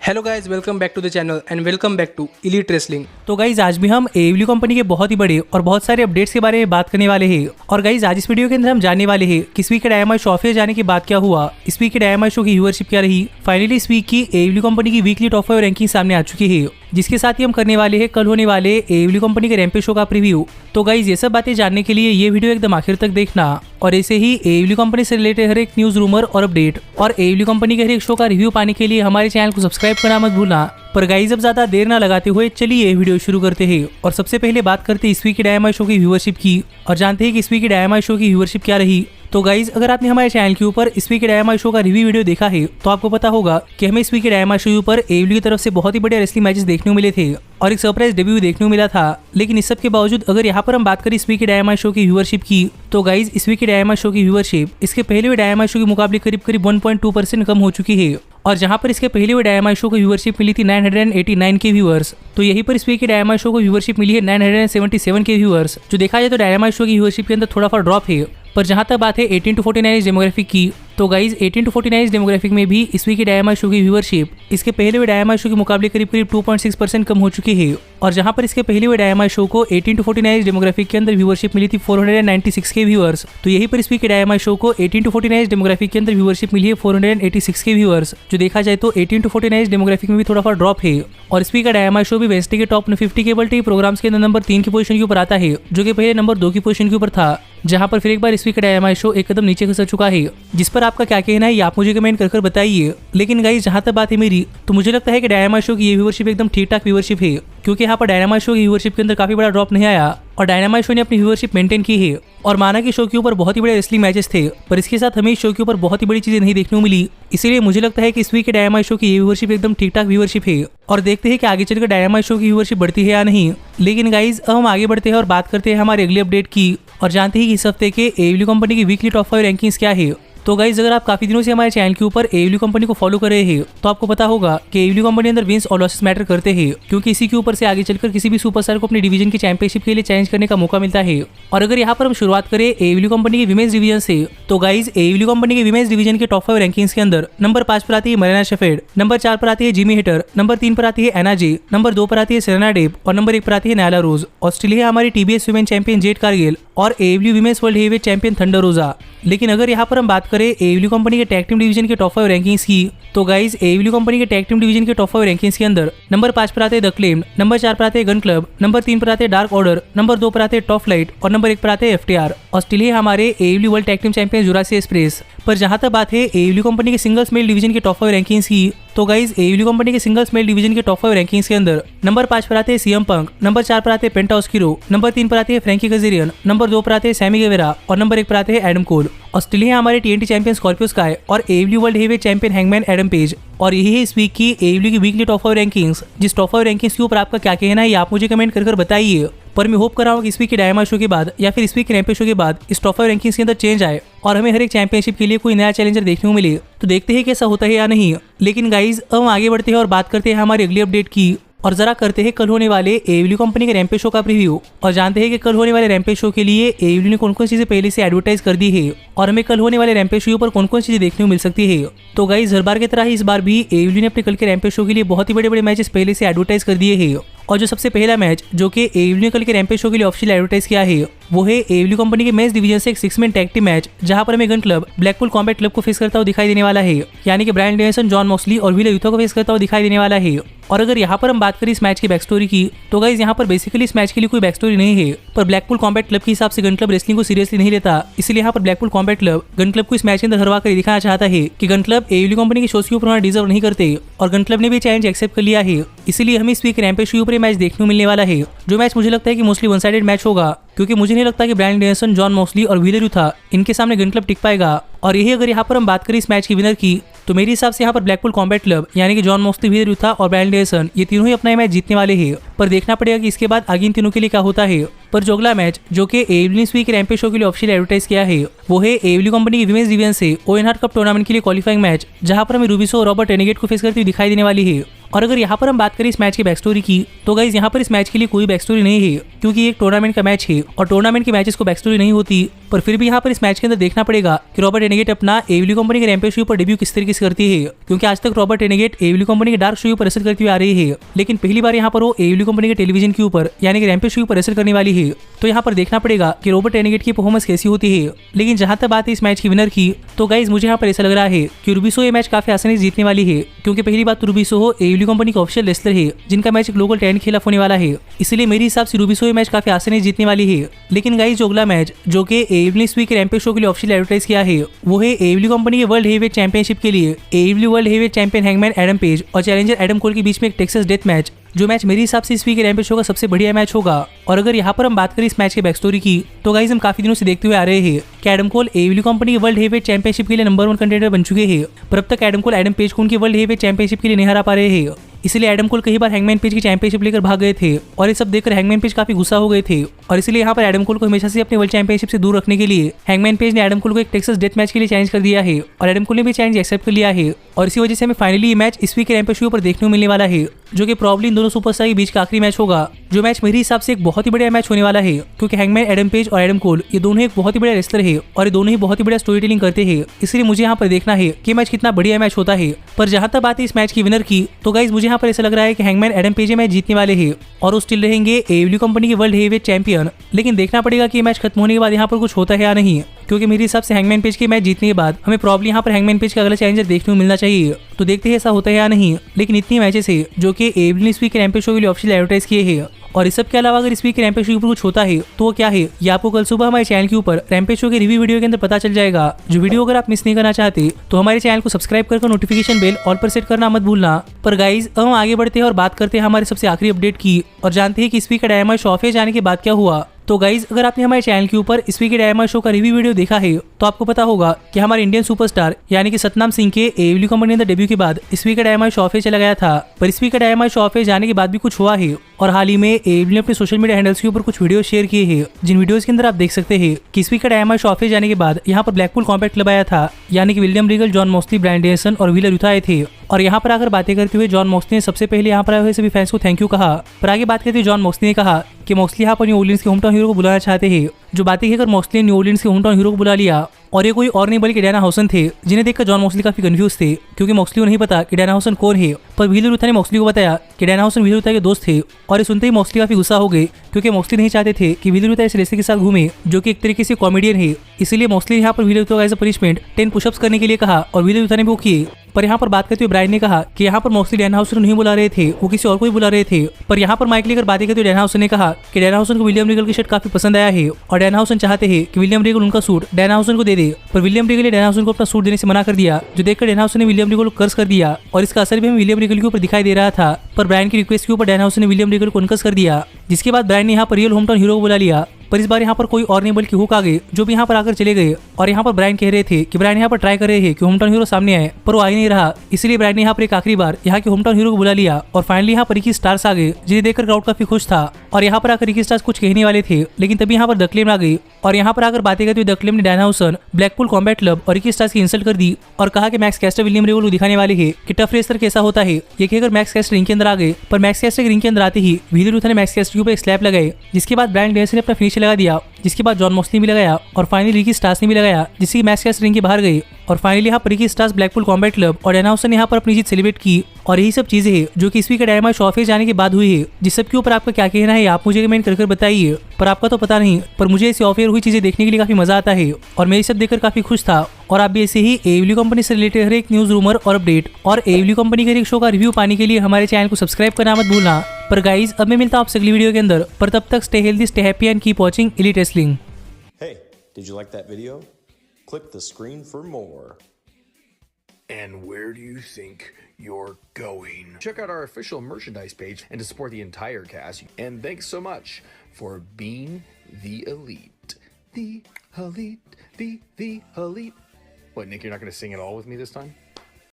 Hello guys, welcome back to the channel and welcome back to elite wrestling. तो guys आज भी हम एडब्ल्यू company के बहुत ही बड़े और बहुत सारे अपडेट्स के बारे में बात करने वाले हैं। और गाइज आज इस वीडियो के अंदर हम जानने वाले हैं कि इस वीक के डायनामाइट शो ऑफ जाने के बाद क्या हुआ, इस वीक के डायनामाइट शो की व्यूअरशिप क्या रही। फाइनली इस वीक की एडब्ल्यू कंपनी की वीकली टॉप 5 रैंकिंग सामने आ चुकी है, जिसके साथ ही हम करने वाले हैं कल होने वाले एडब्ल्यू कंपनी के रैंपेज शो का प्रीव्यू। तो गाइज ये सब बातें जानने के लिए ये वीडियो एकदम आखिर तक देखना और ऐसे ही एडब्ल्यू कंपनी से रिलेटेड हर एक न्यूज, रूमर और अपडेट और एडब्ल्यू कंपनी के हर एक शो का रिव्यू पाने के लिए हमारे चैनल को सब्सक्राइब करना मत भूलना। पर गाइज अब ज्यादा देर ना लगाते हुए चलिए वीडियो शुरू करते हैं और सबसे पहले बात करते हैं इस वीक के डायनामाइट शो की व्यूअरशिप की और जानते हैं कि इस वीक के डायनामाइट शो की व्यूअरशिप क्या रही। तो गाइज अगर आपने हमारे चैनल के ऊपर इस वीक के डायनामाइट शो का रिव्यू वीडियो देखा है तो आपको पता होगा कि हमें इस वीक के डायनामाइट शो पर एडब्ल्यू की तरफ से बहुत ही बड़े रेसलिंग मैचेस देखने को मिले थे और एक सरप्राइज डेब्यू देखने को मिला था। लेकिन इस सब के बावजूद अगर यहाँ पर हम बात करें इस वीक के डायनामाइट शो की व्यूअरशिप की, तो गाइज इस वीक के डायनामाइट शो की व्यूअरशिप इसके पहले हुए डायनामाइट शो के मुकाबले करीब 1.2% कम हो चुकी है। और जहां पर इसके पहले हुए डायनामाइट शो को व्यूअरशिप मिली थी 989 के व्यूअर्स, तो यहीं पर इस वीक के डायनामाइट शो को व्यूअरशिप मिली है 977 के व्यूअर्स। जो देखा जाए तो डायनामाइट शो की व्यूअरशिप के अंदर थोड़ा सा ड्रॉप है। पर जहां तक बात है 18 to 49 डेमोग्राफिक की, तो गाइज 18 to 49 डेमोग्राफिक में भी इस वीक के डायनामाइट शो की व्यूअरशिप इसके पहले हुए डायनामाइट शो के मुकाबले करीब 2.6% कम हो चुकी है। और जहां पर इसके पहले हुए डायनामाइट शो को 18 to 49 डेमोग्राफिक के अंदर व्यूअरशिप मिली थी 496 के व्यूअर्स, तो यहीं पर इस वीक के डायनामाइट शो को 18 to 49 डेमोग्राफिक के अंदर व्यूअरशिप मिली है 486 के व्यूअर्स। जो देखा जाए तो 18 to 49 डेमोग्राफिक में भी थोड़ा सा ड्रॉप है। और इस वीक का डायनामाइट शो भी वेस्टे के टॉप 50 केबल टीवी प्रोग्राम्स के अंदर नंबर 3 की पोजीशन के ऊपर आता है, जो कि पहले नंबर 2 की पोजीशन के ऊपर था। जहां पर फिर एक बार इस वीक का डायनामाइट शो एक कदम नीचे खसक चुका है, जिस पर आपका क्या कहना है ये आप मुझे कमेंट कर बताइए। लेकिन गाइस जहां तक बात है मेरी, तो मुझे लगता है कि डायनामाइट शो की ये व्यूअरशिप एकदम ठीक ठाक व्यूअरशिप है, क्योंकि यहाँ पर डायनामाइट शो की व्यूअरशिप के अंदर काफी बड़ा ड्रॉप नहीं आया और डायनामाइट शो ने अपनी व्यूअरशिप मेंटेन की है। और माना कि शो के ऊपर बहुत ही बड़े रेसलिंग मैचेस थे, पर इसके साथ हमें इस शो के ऊपर बहुत ही बड़ी चीजें नहीं देखने को मिली। इसीलिए मुझे लगता है कि इस वीक के डायनामाइट शो की ये व्यूअरशिप एकदम ठीक ठाक व्यूअरशिप है और देखते हैं कि आगे चलकर डायनामाइट शो की व्यूअरशिप बढ़ती है या नहीं। लेकिन गाइज अब हम आगे बढ़ते हैं और बात करते हैं हमारे अगले अपडेट की और जानते हैं कि इस हफ्ते के एडब्ल्यू कंपनी की वीकली टॉप 5 रैंकिंग्स क्या है। तो गाइज अगर आप काफी दिनों से हमारे चैनल के ऊपर एडब्ल्यू कंपनी को फॉलो कर रहे हैं तो आपको पता होगा कि एडब्ल्यू कंपनी अंदर विंस और लॉसेस मैटर करते हैं, क्योंकि इसी के ऊपर से आगे चलकर किसी भी सुपरस्टार को अपनी डिवीजन की चैंपियनशिप के लिए चैलेंज करने का मौका मिलता है। और अगर यहाँ पर हम शुरुआत करें एडब्ल्यू कंपनी के विमेंस डिवीजन से, तो गाइज एडब्ल्यू कंपनी के विमेंस डिवीजन के टॉप 5 रैंकिंग्स के अंदर नंबर 5 पर आती है मरीना शेफर्ड, नंबर 4 पर आती है जिमी हिटर, नंबर 3 पर आती है एना जे, नंबर 2 पर आती है सेरेना डेब और नंबर 1 पर आती है नायला रोज। ऑस्ट्रेलिया हमारी TBS women champion Jade Cargill और AEW women's world heavyweight champion Thunder Rosa. लेकिन अगर यहाँ पर हम बात करें एडब्ल्यू कंपनी के टैग टीम डिवीजन के टॉप 5 रैंकिंग्स की, तो गाइज एडब्ल्यू कंपनी के टैग टीम डिवीजन के टॉप 5 रैंकिंग्स के अंदर नंबर 5 पर आते हैं द क्लेम्ड, नंबर 4 पर आते हैं गन क्लब, नंबर 3 पर आते हैं डार्क ऑर्डर, नंबर 2 पर आते हैं टॉप फ्लाइट और नंबर 1 पर आते हैं एफटीआर। ऑस्ट्रेलिया हमारे AEW world tag team champion Jurassic Express. पर जहां तक बात है एडब्ल्यू कंपनी के सिंगल्स मेल डिवीजन के टॉप 5 रैंकिंग्स की, तो गाइज एडब्ल्यू कंपनी के सिंगल्स मेल डिवीजन के टॉप 5 रैंकिंग्स के अंदर नंबर 5 पर आते हैं सीएम पंक, नंबर 4 पर आते हैं पेंटा ओस्किरो, नंबर 3 पर आते हैं फ्रैंकी कजेरियन, नंबर 2 पर आते हैं सैमी गेवेरा और नंबर 1 पर आते हैं एडम कोल। ऑस्ट्रेलिया हमारे टीएनटी चैंपियन स्कॉर्पियो स्काई और AEW world heavyweight champion Hangman Adam Page. और यही है इस वीक की एडब्ल्यू की वीकली टॉप 5 रैंकिंग्स। जिस टॉप 5 रैंकिंग्स के ऊपर आपका क्या कहना है ये आप मुझे कमेंट कर बताइए। पर मैं होप कर रहा हूँ कि इस वीक के डायनामाइट शो के बाद या फिर इस वीक के रैंपेज शो के बाद इस टॉप 5 रैंकिंग्स के अंदर चेंज आए और हमें हर एक चैंपियनशिप के लिए कोई नया चैलेंजर देखने को मिले। तो देखते हैं कैसा होता है या नहीं। लेकिन गाइज अब हम आगे बढ़ते हैं और बात करते हैं हमारी अगली अपडेट की और जरा करते हैं कल होने वाले एडब्ल्यू कंपनी के रैंपेज शो का प्रीव्यू और जानते हैं कि कल होने वाले रैंपेज शो के लिए एडब्ल्यू ने कौन कौन चीजें पहले से एडवर्टाइज कर दी है और हमें कल होने वाले रैंपेज शो पर कौन कौन चीजें देखने को मिल सकती है। तो गाइज हर बार की तरह ही इस बार भी एडब्ल्यू ने अपने कल के रैंपेज शो के लिए बहुत ही बड़े बड़े मैचेस पहले से एडवर्टाइज कर दिए हैं। और जो सबसे पहला मैच जो कि एडब्ल्यू ने कल के रैंपेज शो के लिए ऑफिशियल एडवर्टाइज किया है वो है एडब्ल्यू कंपनी के मेंस डिवीजन से एक 6 मैन टैग टीम मैच, जहां पर हमें gun club Blackpool combat club को फेस करता हुआ दिखाई देने वाला है, यानी कि ब्रायन डेनिसन, जॉन मॉक्सली और विले यूथा को फेस करता हुआ दिखाई देने वाला है। और अगर यहाँ पर हम बात करें इस मैच की बैक स्टोरी की, तो गाइज यहाँ पर बेसिकली इस मैच के लिए कोई बैक स्टोरी नहीं है, पर ब्लैकपूल कॉम्बैट क्लब के हिसाब से गन क्लब रेसलिंग को सीरियसली नहीं लेता। इसलिए यहाँ पर Blackpool combat club gun club को इस मैच के अंदर हरवा कर दिखाना चाहता है कि गन क्लब एडब्ल्यू कंपनी के शोज के ऊपर डिजर्व नहीं करते और गन क्लब ने भी चैलेंज एक्सेप्ट कर लिया है। इसीलिए हमें इस वीक रैंपेज शो पर मैच देखने को मिलने वाला है, जो मैच मुझे लगता है कि मोस्टली वन साइडेड मैच होगा, क्योंकि मुझे नहीं लगता कि ब्रायन डेनिसन, जॉन मॉक्सली और विले यूथा इनके सामने गन क्लब टिक पाएगा। और यही अगर यहाँ पर हम बात करें इस मैच की विनर की, तो मेरे हिसाब से यहाँ पर ब्लैकपूल कॉम्बैट क्लब यानी कि जॉन मॉक्सली, विले यूथा और ब्रायन डेनिसन ये तीनों ही अपना मैच जीतने वाले हैं। पर देखना पड़ेगा कि इसके बाद आगे इन तीनों के लिए क्या होता है। पर जो अगला मैच जो कि एडब्ल्यू ने इस वीक रैंपेज शो के लिए ऑफिशियल एडवर्टाइज किया है वो है एडब्ल्यू कंपनी की विमेंस डिवीजन से ओएन हार्ट कप टूर्नामेंट के लिए क्वालिफाइंग मैच, जहां पर हमें रूबिसो और रॉबर्ट रेनेगेट को फेस करती हुई दिखाई देने वाली है। और अगर यहाँ पर हम बात करें इस मैच की बैक स्टोरी की, तो गाइज यहाँ पर इस मैच के लिए कोई बैक स्टोरी नहीं है, क्योंकि ये एक टूर्नामेंट का मैच है और टूर्नामेंट के मैचेस को बैक स्टोरी नहीं होती। पर फिर भी यहाँ पर इस मैच के अंदर देखना पड़ेगा कि रॉबर्ट रेनेगेट अपना एडब्ल्यू कंपनी के रैम्पेज शो पर डेब्यू किस तरीके से करती है, क्योंकि आज तक रॉबर्ट रेनेगेट एडब्ल्यू कंपनी के डार्क शो पर असर करती हुई आ रही है, लेकिन पहली बार यहाँ पर वो एडब्ल्यू कंपनी के टेलीविजन के ऊपर यानी कि रैम्पेज शो पर असर करने वाली है। तो यहाँ पर देखना पड़ेगा कि रॉबर्ट रेनेगेट की परफॉर्मेंस कैसी होती है। लेकिन जहां तक बात है इस मैच की विनर की, तो गाइज मुझे यहाँ पर ऐसा लग रहा है कि रुबिसो ये मैच काफी आसानी से जीतने वाली है, क्योंकि पहली बात तो रुबिसो एडब्ल्यू कंपनी का ऑफिशियल रेसलर है जिनका मैच एक लोकल टैलेंट के खिलाफ होने वाला है, इसलिए मेरे हिसाब से रुबिसो ये मैच काफी आसानी से जीतने वाली है। लेकिन गाइज जो अगला मैच जो कि एडब्ल्यू इस वीक रैम्पेज शो के लिए ऑफिशियल एडवर्टाइज किया है, वो है एडब्ल्यू कंपनी के वर्ल्ड हेवीवेट चैंपियनशिप के लिए AEW world heavyweight champion Hangman Adam Page और चैलेंजर एडम कोल के बीच में एक टेक्सास डेथ मैच, जो मैच मेरे हिसाब से इस वीक रैम्पेज शो का सबसे बढ़िया मैच होगा। और अगर यहाँ पर हम बात करें इस मैच के बैक स्टोरी की, तो गाइज हम काफी दिनों से देखते हुए आ रहे हैं कि एडम कोल एडब्ल्यू कंपनी के वर्ल्ड हेवीवेट चैंपियनशिप के लिए नंबर 1 कंटेंडर बन चुके हैं, पर अब तक एडम कोल एडम पेज को उनकी वर्ल्ड हेवीवेट चैंपियनशिप के लिए नहीं हरा पा रहे हैं। इसलिए एडम कोल कई बार हैंगमैन पेज की चैंपियनशिप लेकर भाग गए थे और ये सब देखकर हैंगमैन पेज काफी गुस्सा हो गए थे, और इसलिए यहाँ पर एडम कोल को हमेशा से अपने वर्ल्ड चैंपियनशिप से दूर रखने के लिए हैंगमैन पेज ने एडम कोल को एक टेक्सास डेथ मैच के लिए चैलेंज कर दिया है, और एडम कोल ने भी चैलेंज एक्सेप्ट कर लिया है। और इसी वजह से हमें फाइनली ये मैच इस वीक के रैम्पेज शो पर देखने को मिलने वाला है, जो कि प्रॉब्ली इन दोनों सुपरस्टार के बीच का आखिरी मैच होगा। जो मैच मेरे हिसाब से एक बहुत ही बढ़िया मैच होने वाला है, क्योंकि हैंगमैन एडम पेज और एडम कोल ये दोनों एक बहुत ही बढ़िया रेसलर है और ये दोनों ही बहुत ही बढ़िया स्टोरी टेलिंग करते हैं, इसलिए मुझे यहाँ पर देखना है कि मैच कितना बढ़िया मैच होता है। पर जहां तक बात है इस मैच की विनर की, तो गाइज मुझे यहाँ पर ऐसा लग रहा है कि हैंगमैन एडम पेज मैच जीतने वाले हैं और वो स्टिल रहेंगे एडब्ल्यू कंपनी के वर्ल्ड हेवीवेट चैंपियन। लेकिन देखना पड़ेगा कि मैच खत्म होने के बाद यहाँ पर कुछ होता है या नहीं, क्योंकि मेरे हिसाब से हैंगमैन पेज के मैच जीतने के बाद हमें प्रॉब्ली यहाँ पर हैंगमैन पेज का अगला चैलेंजर देखने को मिलना चाहिए। तो देखते हैं ऐसा होता है या नहीं। लेकिन इतनी मैचेस है जो कि एडब्ल्यू इस वीक के रैम्पेज शो के लिए ऑफिशियल एडवर्टाइज किए हैं, और इस सब के अलावा अगर इस वीक के रैम्पेज शो के ऊपर कुछ होता है तो वो क्या है, ये आपको कल सुबह हमारे चैनल के ऊपर रैम्पेज शो के रिव्यू वीडियो के अंदर पता चल जाएगा। जो वीडियो अगर आप मिस नहीं करना चाहते तो हमारे चैनल को सब्सक्राइब करके नोटिफिकेशन बेल ऑल पर सेट करना मत भूलना। पर गाइज अब हम आगे बढ़ते हैं और बात करते हैं हमारे सबसे आखिरी अपडेट की, और जानते हैं कि इस वीक का डायनामाइट शो ऑफ जाने के बाद क्या हुआ। तो गाइज अगर आपने हमारे चैनल के ऊपर इस वीक के डायनामाइट शो का रिव्यू वीडियो देखा है, तो आपको पता होगा कि हमारे इंडियन सुपरस्टार यानी कि सतनाम सिंह के एडब्ल्यू कंपनी अंदर डेब्यू के बाद इस वीक का डायनामाइट शो ऑफ चला गया था। पर इस वीक का डायनामाइट शो ऑफ जाने के बाद भी कुछ हुआ है, और हाल ही में एडब्ल्यू ने अपने सोशल मीडिया हैंडल्स के ऊपर कुछ वीडियो शेयर किए हैं, जिन वीडियोस के अंदर आप देख सकते हैं कि इस वीक का डायनामाइट शो ऑफ जाने के बाद यहाँ पर ब्लैकपूल कॉम्बैट क्लब आया था, यानी कि William Regal, John Moxley, Bryan Danielson और व्हीलर यूथा आए थे। और यहाँ पर आकर बातें करते हुए जॉन मॉक्सली ने सबसे पहले यहाँ पर आए हुए सभी फैंस को थैंक यू कहा। पर आगे बात करते हुए जॉन मॉक्सली ने कहा कि मॉक्सली यहाँ पर न्यू ऑर्लियंस के होमटाउन हीरो को बुलाना चाहते हैं। जो बातें कहकर मॉक्सली ने न्यू ऑर्लियंस के होमटाउन हीरो को बुला लिया, और ये कोई और नहीं बल्कि डैना हॉसन थे, जिन्हें देखकर जॉन मॉक्सली काफी कंफ्यूज थे, क्योंकि मॉक्सली को नहीं पता कि डैना हॉसन कौन है। पर व्हीलर यूथा ने मॉक्सली को बताया कि डैना हॉसन व्हीलर यूथा के दोस्त थे, और ये सुनते ही मॉक्सली काफी गुस्सा हो गए, क्योंकि मॉक्सली नहीं चाहते थे कि व्हीलर यूथा इस रेसलर के साथ घूमे जो कि एक तरीके से कॉमेडियन है। इसलिए मॉक्सली यहाँ पर व्हीलर यूथा को एज अ पनिशमेंट 10 पुशअप्स करने के लिए कहा, और व्हीलर यूथा ने वो किए। पर यहाँ पर बात करते हुए ब्रायन ने कहा कि यहाँ पर मॉक्सली डैना हॉसन को नहीं बुला रहे थे, वो किसी और को ही बुला रहे थे। पर यहाँ पर माइक लेकर बातें करते हुए डैना हॉसन ने कहा कि डैना हॉसन को विलियम रीगल की शर्ट काफी पसंद आया है, और डैना हॉसन चाहते हैं कि विलियम रीगल उनका सूट डैना हॉसन को दे दे। पर विलियम रीगल ने डैना हॉसन को अपना सूट देने से मना कर दिया, जो देखकर डैना हॉसन ने विलियम रीगल को कर्स कर दिया, और इसका असर भी हमें विलियम रीगल के ऊपर दिखाई दे रहा था। पर ब्रायन की रिक्वेस्ट के ऊपर डैना हॉसन ने विलियम रीगल को अनकस कर दिया, जिसके बाद ब्रायन ने यहाँ पर रियल होमटाउन हीरो को बुला लिया। पर इस बार यहाँ पर कोई और नहीं बल्कि हुक आ गए, जो भी यहाँ पर आकर चले गए। और यहाँ पर ब्रायन कह रहे थे कि ब्रायन यहाँ पर ट्राई कर रहे हैं कि होमटाउन हीरो सामने आए, पर वो आ ही नहीं रहा। इसलिए ब्रायन ने यहाँ पर एक आखिरी बार यहाँ के होमटाउन हीरो को बुला लिया, और फाइनली यहाँ पर रिकी स्टार्स आ गए, जिन्हें देखकर क्राउड काफी खुश था। और यहाँ पर आकर रिकी स्टार्स कुछ कहने वाले थे, लेकिन तभी यहाँ पर द क्लेम आ गई, और यहाँ पर आकर बातें करते हुए द क्लेम ने डैना हॉसन, ब्लैकपूल कॉम्बैट क्लब और रिकी स्टार्स की इंसल्ट कर दी, और कहा कि मैक्स कैस्टर विलियम रीगल को दिखाने वाले हैं कि टफ रेसलर कैसा होता है। ये कहकर मैक्स कैस्टर रिंग के अंदर आ गए, पर मैक्स कैस्टर रिंग के अंदर आते ही व्हीलर यूथा ने मैक्स कैस्टर के ऊपर एक स्लैप लगाई, जिसके बाद ब्रायन डेनिसन ने अपना फिनिश लगा दिया, जिसके बाद जॉन मॉक्सली भी लगाया, और फाइनली रिकी स्टार्स ने भी लगाया, जिससे मैक्स कैस्टर रिंग के बाहर गई। और फाइनली यहाँ पर Ricky stars, Blackpool combat club और डैना हॉसन ने यहाँ पर अपनी जीत सेलिब्रेट की। और यही सब चीजें हैं जो कि इस वीक का डायनामाइट शो ऑफ जाने के बाद हुई है, जिस सब के ऊपर आपका क्या कहना है आप मुझे कमेंट कर बताइए। पर आपका तो पता नहीं, पर मुझे इस ऑफ एयर हुई चीजें देखने के लिए काफी मजा आता है, और मैं ये सब देखकर काफी खुश था। और आप भी ऐसे ही एडब्ल्यू कंपनी से रिलेटेड हर एक न्यूज, रूमर और अपडेट और एडब्ल्यू कंपनी के हर एक शो का रिव्यू पाने के लिए हमारे चैनल को सब्सक्राइब करना मत भूलना। पर गाइज अब मैं मिलता हूँ आपसे अगली वीडियो के अंदर, पर तब तक stay healthy, stay happy and keep watching elite wrestling. Hey, did you like that video? Click the screen for more. And where do you think you're going? Check out our official merchandise page and to support the entire cast. And thanks so much for being the elite. The elite, the elite. What, Nick, you're not going to sing it all with me this time?